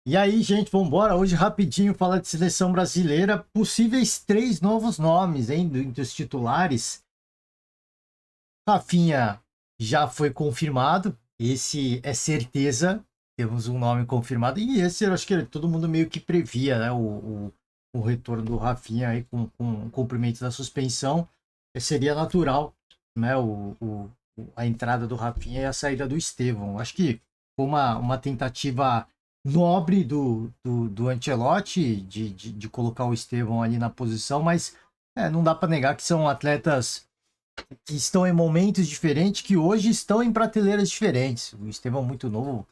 E aí, gente, vamos embora. Hoje, rapidinho, falar de seleção brasileira. Possíveis 3 novos nomes, hein, entre os titulares. Rafinha já foi confirmado. Esse é certeza. Temos um nome confirmado. E esse eu acho que todo mundo meio que previa, né? O retorno do Rafinha aí com o cumprimento da suspensão. Seria natural, né? A entrada do Rafinha e a saída do Estevão. Acho que foi uma tentativa nobre do Ancelotti de colocar o Estevão ali na posição, mas não dá para negar que são atletas que estão em momentos diferentes, que hoje estão em prateleiras diferentes. O Estevão é muito novo,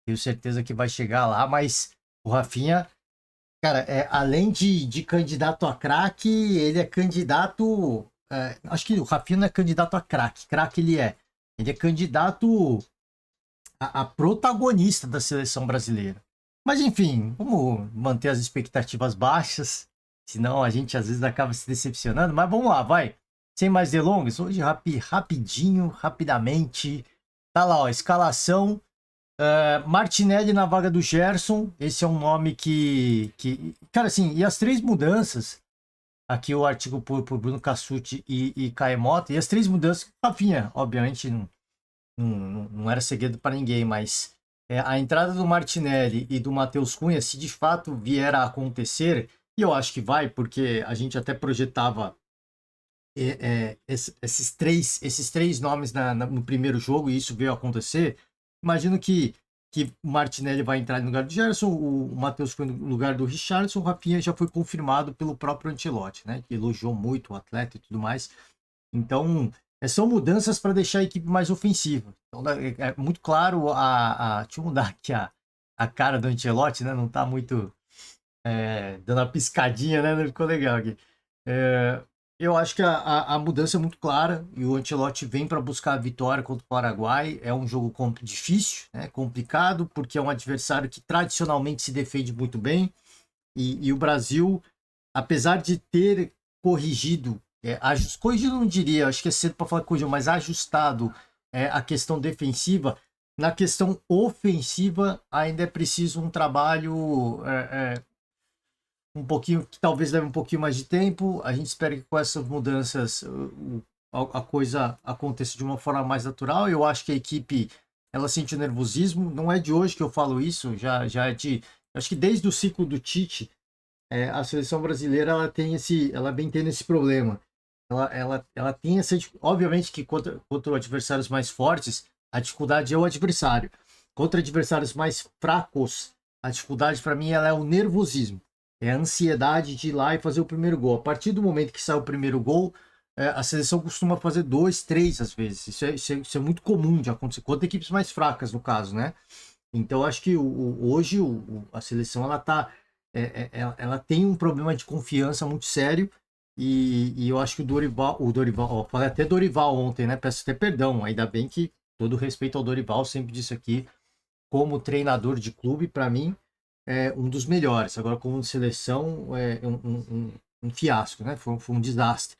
tenho certeza que vai chegar lá, mas o Rafinha, cara, além de candidato a craque, ele é candidato. Acho que o Rafinha não é candidato a craque, craque ele é. Ele é candidato a protagonista da seleção brasileira. Mas enfim, vamos manter as expectativas baixas, senão a gente às vezes acaba se decepcionando. Mas vamos lá, vai. Sem mais delongas, hoje rapidinho, rapidamente. Tá lá, ó, escalação. Martinelli na vaga do Gerson. Esse é um nome Cara, assim, e as 3 mudanças. Aqui o artigo por Bruno Cassucci e Caemota. E as 3 mudanças, Rafinha, obviamente, não era segredo para ninguém, mas a entrada do Martinelli e do Matheus Cunha, se de fato vier a acontecer, e eu acho que vai, porque a gente até projetava esses três nomes no primeiro jogo e isso veio a acontecer. Imagino que o Martinelli vai entrar no lugar do Gerson, o Matheus Cunha no lugar do Richarlison, o Rafinha já foi confirmado pelo próprio Ancelotti, né, que elogiou muito o atleta e tudo mais. Então, são mudanças para deixar a equipe mais ofensiva. Então, é muito claro deixa eu mudar aqui a cara do Ancelotti, né? Não está muito dando uma piscadinha, né? Não ficou legal aqui. Eu acho que a mudança é muito clara e o Ancelotti vem para buscar a vitória contra o Paraguai. É um jogo difícil, né? Complicado, porque é um adversário que tradicionalmente se defende muito bem. E o Brasil, apesar de ter corrigido, corrigido não diria, acho que é cedo para falar corrigido, mas ajustado a questão defensiva, na questão ofensiva ainda é preciso um trabalho um pouquinho, que talvez leve um pouquinho mais de tempo. A gente espera que com essas mudanças a coisa aconteça de uma forma mais natural. Eu acho que a equipe ela sente o nervosismo, não é de hoje que eu falo isso, já é acho que desde o ciclo do Tite, a seleção brasileira ela vem tendo esse problema. Ela tem essa, obviamente que contra adversários mais fortes, a dificuldade é o adversário. Contra adversários mais fracos, a dificuldade para mim ela é o nervosismo. É a ansiedade de ir lá e fazer o primeiro gol. A partir do momento que sai o primeiro gol, a seleção costuma fazer 2, 3 às vezes. Isso é muito comum de acontecer. Contra equipes mais fracas, no caso, né? Então, acho que hoje a seleção ela tem um problema de confiança muito sério e eu acho que o Dorival, ó, falei até Dorival ontem, né? Peço até perdão, ainda bem que todo respeito ao Dorival, sempre disse aqui, como treinador de clube, para mim, é um dos melhores. Agora, como seleção, é um fiasco, né? Foi um desastre.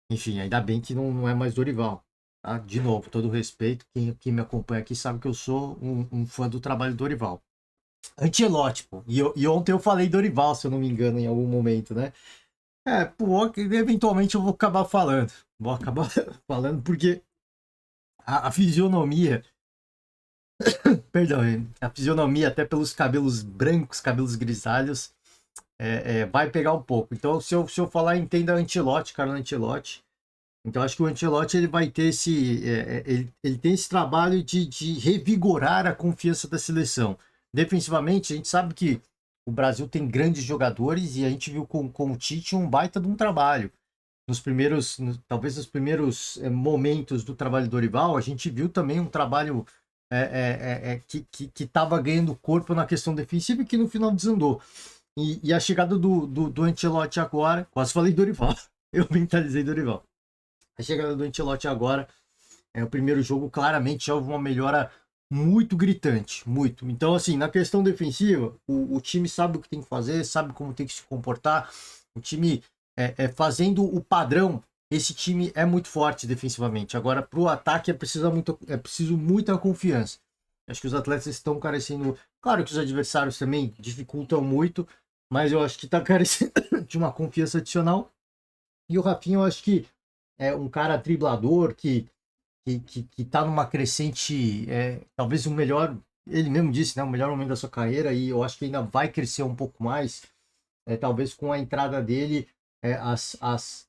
Enfim, ainda bem que não é mais Dorival. Tá? De novo, todo respeito, quem me acompanha aqui sabe que eu sou um fã do trabalho do Dorival. Ancelotti, pô. E ontem eu falei Dorival, se eu não me engano, em algum momento, né? Pô, eventualmente eu vou acabar falando. Vou acabar falando porque a fisionomia, perdão, a fisionomia, até pelos cabelos brancos, cabelos grisalhos, vai pegar um pouco. Então, se eu falar, entenda Ancelotti, Carlo Ancelotti. Então, acho que o Ancelotti ele vai ter ele tem esse trabalho de revigorar a confiança da seleção. Defensivamente, a gente sabe que o Brasil tem grandes jogadores e a gente viu com o Tite um baita de um trabalho. Talvez nos primeiros momentos do trabalho do Dorival, a gente viu também um trabalho que estava ganhando corpo na questão defensiva e que no final desandou. E a chegada do Ancelotti agora, quase falei Dorival, eu mentalizei Dorival. A chegada do Ancelotti agora, o primeiro jogo claramente já houve uma melhora muito gritante, muito. Então, assim, na questão defensiva, o time sabe o que tem que fazer, sabe como tem que se comportar. O time fazendo o padrão, esse time é muito forte defensivamente. Agora, para o ataque é preciso muita confiança. Acho que os atletas estão carecendo Claro que os adversários também dificultam muito, mas eu acho que tá carecendo de uma confiança adicional. E o Rafinha, eu acho que é um cara driblador que tá numa crescente, talvez o melhor, ele mesmo disse, né, o melhor momento da sua carreira, e eu acho que ainda vai crescer um pouco mais, talvez com a entrada dele, as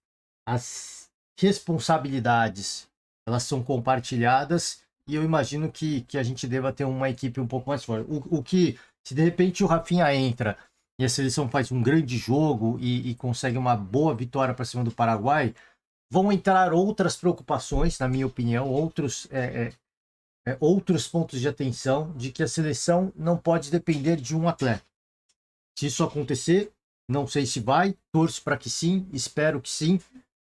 responsabilidades, elas são compartilhadas, e eu imagino que a gente deva ter uma equipe um pouco mais forte. O que, se de repente o Rafinha entra e a seleção faz um grande jogo e consegue uma boa vitória para cima do Paraguai, vão entrar outras preocupações, na minha opinião, outros pontos de atenção de que a seleção não pode depender de um atleta. Se isso acontecer, não sei se vai, torço para que sim, espero que sim,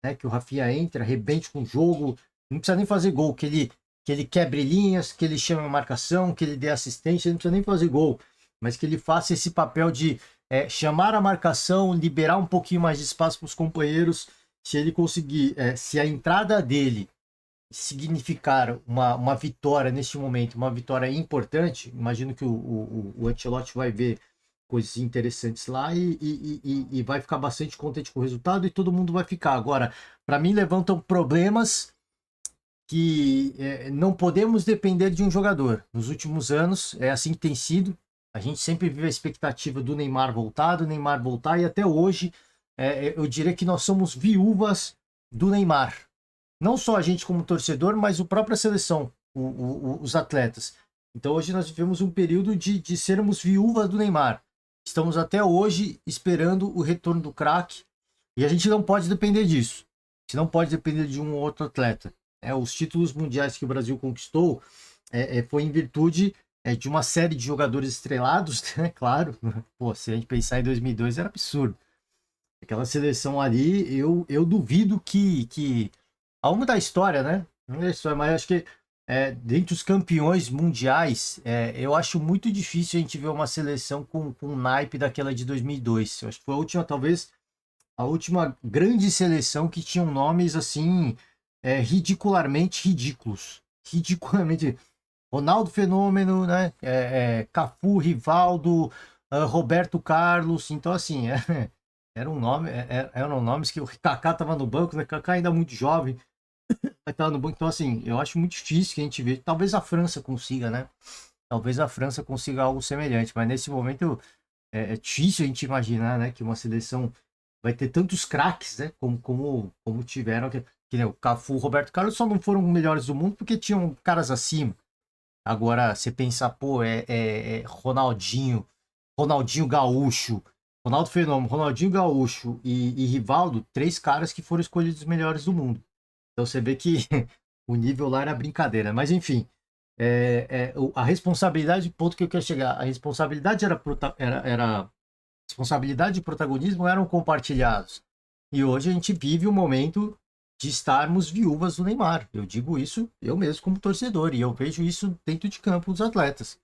né, que o Rafinha entre, arrebente com o jogo, não precisa nem fazer gol, que ele quebre linhas, que ele chame a marcação, que ele dê assistência, não precisa nem fazer gol, mas que ele faça esse papel de chamar a marcação, liberar um pouquinho mais de espaço para os companheiros. Se ele conseguir, se a entrada dele significar uma vitória neste momento, uma vitória importante, imagino que o Ancelotti vai ver coisas interessantes lá e vai ficar bastante contente com o resultado e todo mundo vai ficar. Agora, para mim, levantam problemas que não podemos depender de um jogador. Nos últimos anos, é assim que tem sido. A gente sempre vive a expectativa do Neymar voltar, e até hoje eu diria que nós somos viúvas do Neymar. Não só a gente como torcedor, mas a própria seleção, os atletas. Então hoje nós vivemos um período de sermos viúvas do Neymar. Estamos até hoje esperando o retorno do craque e a gente não pode depender disso. A gente não pode depender de um ou outro atleta. Os títulos mundiais que o Brasil conquistou foi em virtude de uma série de jogadores estrelados, né? Claro. Pô, se a gente pensar em 2002 era absurdo. Aquela seleção ali, eu duvido que ao longo da história, né? Não é história, mas acho que dentre os campeões mundiais, eu acho muito difícil a gente ver uma seleção com um naipe daquela de 2002. Eu acho que foi a última, talvez, a última grande seleção que tinham nomes assim, ridicularmente ridículos. Ridiculamente. Ronaldo Fenômeno, né? Cafu, Rivaldo, Roberto Carlos. Então, assim, eram nomes que o Kaká estava no banco, né? Kaká ainda muito jovem, vai estar no banco. Então, assim, eu acho muito difícil que a gente veja. Talvez a França consiga, né? Talvez a França consiga algo semelhante, mas nesse momento é difícil a gente imaginar, né? Que uma seleção vai ter tantos craques, né? Como tiveram. Que nem o Cafu, o Roberto Carlos só não foram os melhores do mundo porque tinham caras acima. Agora, você pensar, pô, Ronaldinho, Ronaldinho Gaúcho, Ronaldo Fenômeno, Ronaldinho Gaúcho e Rivaldo, três caras que foram escolhidos os melhores do mundo. Então você vê que o nível lá era brincadeira. Mas enfim, a responsabilidade, ponto que eu quero chegar, a responsabilidade responsabilidade e protagonismo eram compartilhados. E hoje a gente vive o momento de estarmos viúvas do Neymar. Eu digo isso eu mesmo como torcedor, e eu vejo isso dentro de campo dos atletas.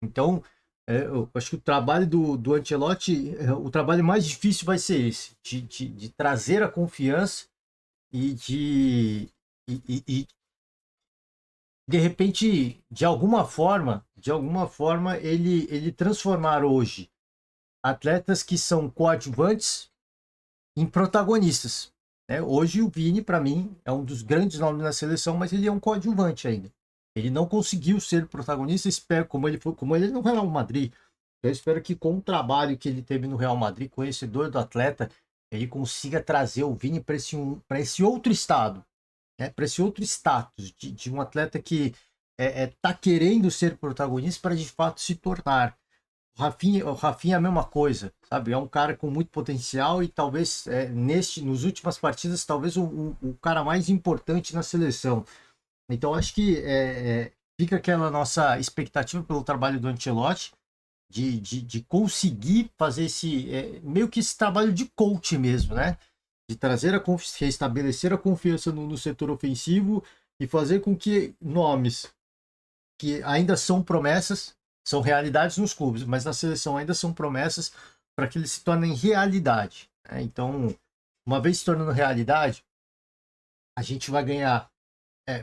Então, eu acho que o trabalho do Ancelotti, o trabalho mais difícil vai ser esse, de trazer a confiança e de repente, de alguma forma ele transformar hoje atletas que são coadjuvantes em protagonistas. Hoje o Vini, para mim, é um dos grandes nomes na seleção, mas ele é um coadjuvante ainda. Ele não conseguiu ser protagonista, espero, como ele no Real Madrid. Eu espero que com o trabalho que ele teve no Real Madrid, conhecedor do atleta, ele consiga trazer o Vini para esse outro estado, né? Para esse outro status de um atleta que está querendo ser protagonista para de fato se tornar. O Rafinha é a mesma coisa, sabe? É um cara com muito potencial e talvez nos últimas partidas, talvez o cara mais importante na seleção. Então acho que fica aquela nossa expectativa pelo trabalho do Ancelotti de conseguir fazer meio que esse trabalho de coach mesmo, né? De trazer restabelecer a confiança no setor ofensivo e fazer com que nomes que ainda são promessas, são realidades nos clubes, mas na seleção ainda são promessas para que eles se tornem realidade, né? Então, uma vez se tornando realidade, a gente vai ganhar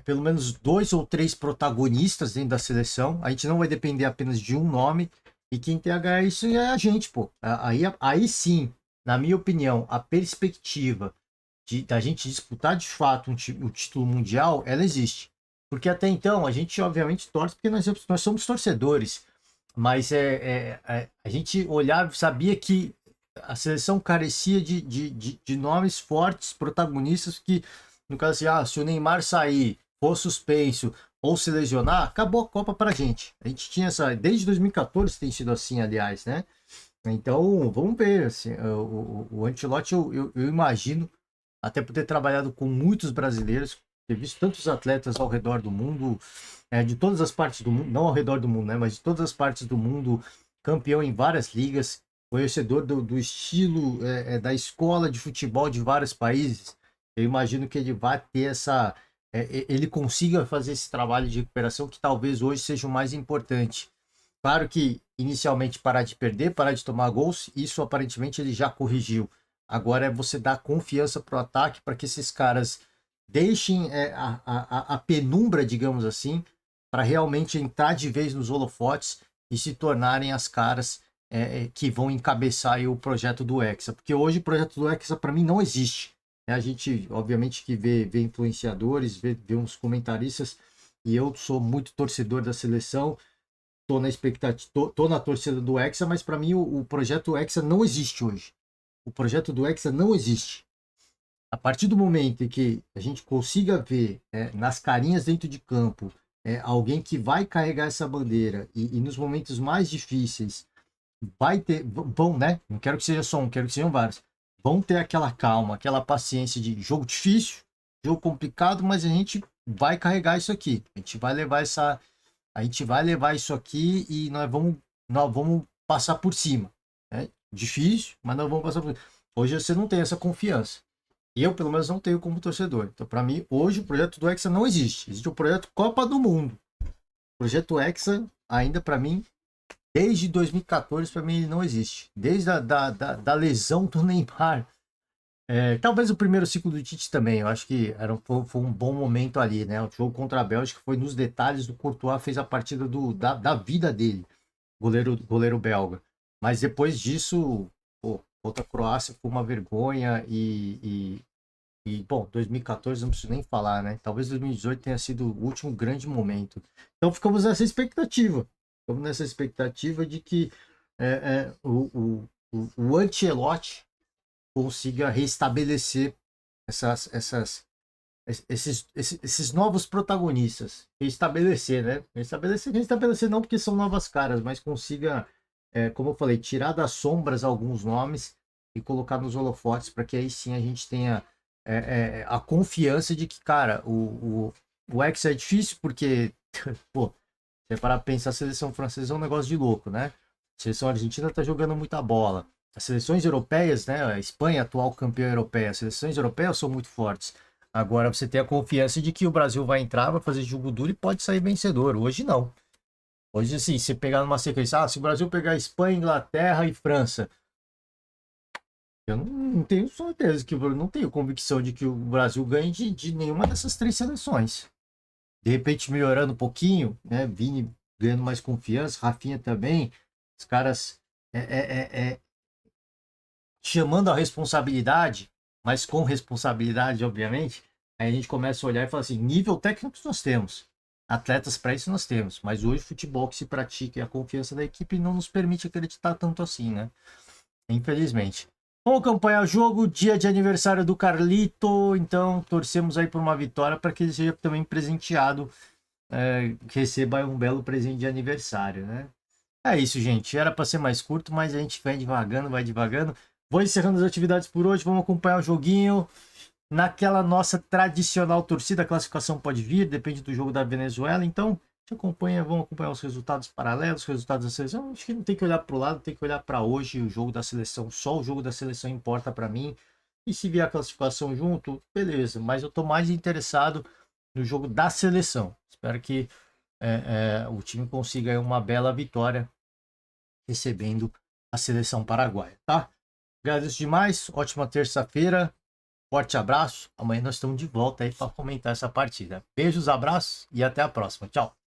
pelo menos 2 ou 3 protagonistas dentro da seleção. A gente não vai depender apenas de um nome. E quem tem a ganhar isso é a gente, pô. Aí sim, na minha opinião, a perspectiva da gente disputar de fato o título mundial, ela existe. Porque até então, a gente obviamente torce porque nós somos torcedores. Mas a gente olhava, sabia que a seleção carecia de nomes fortes, protagonistas, que, no caso assim, se o Neymar sair, for suspenso ou se lesionar, acabou a Copa pra gente. A gente tinha essa. Desde 2014 tem sido assim, aliás, né? Então, vamos ver. Assim, o Ancelotti, eu imagino, até por ter trabalhado com muitos brasileiros, ter visto tantos atletas ao redor do mundo, de todas as partes do mundo, não ao redor do mundo, né, mas de todas as partes do mundo, campeão em várias ligas, conhecedor do estilo da escola de futebol de vários países. Eu imagino que ele vai ter ele consiga fazer esse trabalho de recuperação que talvez hoje seja o mais importante. Claro que inicialmente parar de perder, parar de tomar gols, isso aparentemente ele já corrigiu. Agora é você dar confiança para o ataque para que esses caras deixem a penumbra, digamos assim, para realmente entrar de vez nos holofotes e se tornarem as caras que vão encabeçar aí o projeto do Hexa. Porque hoje o projeto do Hexa para mim não existe. A gente, obviamente, que vê influenciadores, vê uns comentaristas, e eu sou muito torcedor da seleção, tô na expectativa, tô na torcida do Hexa, mas para mim o projeto Hexa não existe hoje. O projeto do Hexa não existe. A partir do momento em que a gente consiga ver nas carinhas dentro de campo alguém que vai carregar essa bandeira e nos momentos mais difíceis vão, né? Não quero que seja só um, quero que sejam vários. Vão ter aquela calma, aquela paciência de jogo difícil, jogo complicado, mas a gente vai carregar isso aqui. A gente vai levar isso aqui e nós vamos passar por cima. Né? Difícil, mas nós vamos passar por cima. Hoje você não tem essa confiança. Eu, pelo menos, não tenho como torcedor. Então, para mim, hoje o projeto do Hexa não existe. Existe o projeto Copa do Mundo. O projeto Hexa, ainda para mim, desde 2014, para mim, ele não existe. Desde da lesão do Neymar. Talvez o primeiro ciclo do Tite também. Eu acho que foi um bom momento ali, né? O jogo contra a Bélgica foi nos detalhes do Courtois, fez a partida da vida dele, goleiro belga. Mas depois disso, pô, contra a Croácia foi uma vergonha bom, 2014 não preciso nem falar, né? Talvez 2018 tenha sido o último grande momento. Então ficamos nessa expectativa. Ficamos nessa expectativa de que o Ancelotti consiga restabelecer esses novos protagonistas. Restabelecer, né? Restabelecer não porque são novas caras, mas consiga, como eu falei, tirar das sombras alguns nomes e colocar nos holofotes para que aí sim a gente tenha a confiança de que, cara, o Hexa é difícil porque, pô, você parar pra pensar, a seleção francesa é um negócio de louco, né? A seleção argentina tá jogando muita bola. As seleções europeias, né? A Espanha, atual campeã europeia, as seleções europeias são muito fortes. Agora você tem a confiança de que o Brasil vai entrar, vai fazer jogo duro e pode sair vencedor. Hoje não. Hoje, assim, se pegar numa sequência, se o Brasil pegar Espanha, Inglaterra e França, eu não tenho certeza que não tenho convicção de que o Brasil ganhe de nenhuma dessas três seleções. De repente melhorando um pouquinho, né? Vini ganhando mais confiança, Rafinha também, os caras chamando a responsabilidade, mas com responsabilidade, obviamente. Aí a gente começa a olhar e fala assim: nível técnico nós temos, atletas para isso nós temos, mas hoje o futebol que se pratica e a confiança da equipe não nos permite acreditar tanto assim, né? Infelizmente. Vamos acompanhar o jogo, dia de aniversário do Carlito, então torcemos aí por uma vitória para que ele seja também presenteado, que receba um belo presente de aniversário, né? É isso, gente. Era para ser mais curto, mas a gente vai devagando, vai devagando. Vou encerrando as atividades por hoje, vamos acompanhar o joguinho. Naquela nossa tradicional torcida, a classificação pode vir, depende do jogo da Venezuela, então vamos acompanhar os resultados paralelos, os resultados da seleção. Acho que não tem que olhar para o lado, tem que olhar para hoje, o jogo da seleção. Só o jogo da seleção importa para mim. E se vier a classificação junto, beleza. Mas eu estou mais interessado no jogo da seleção. Espero que o time consiga aí uma bela vitória recebendo a seleção paraguaia, tá? Agradeço demais, ótima terça-feira. Forte abraço. Amanhã nós estamos de volta aí para comentar essa partida. Beijos, abraços e até a próxima. Tchau.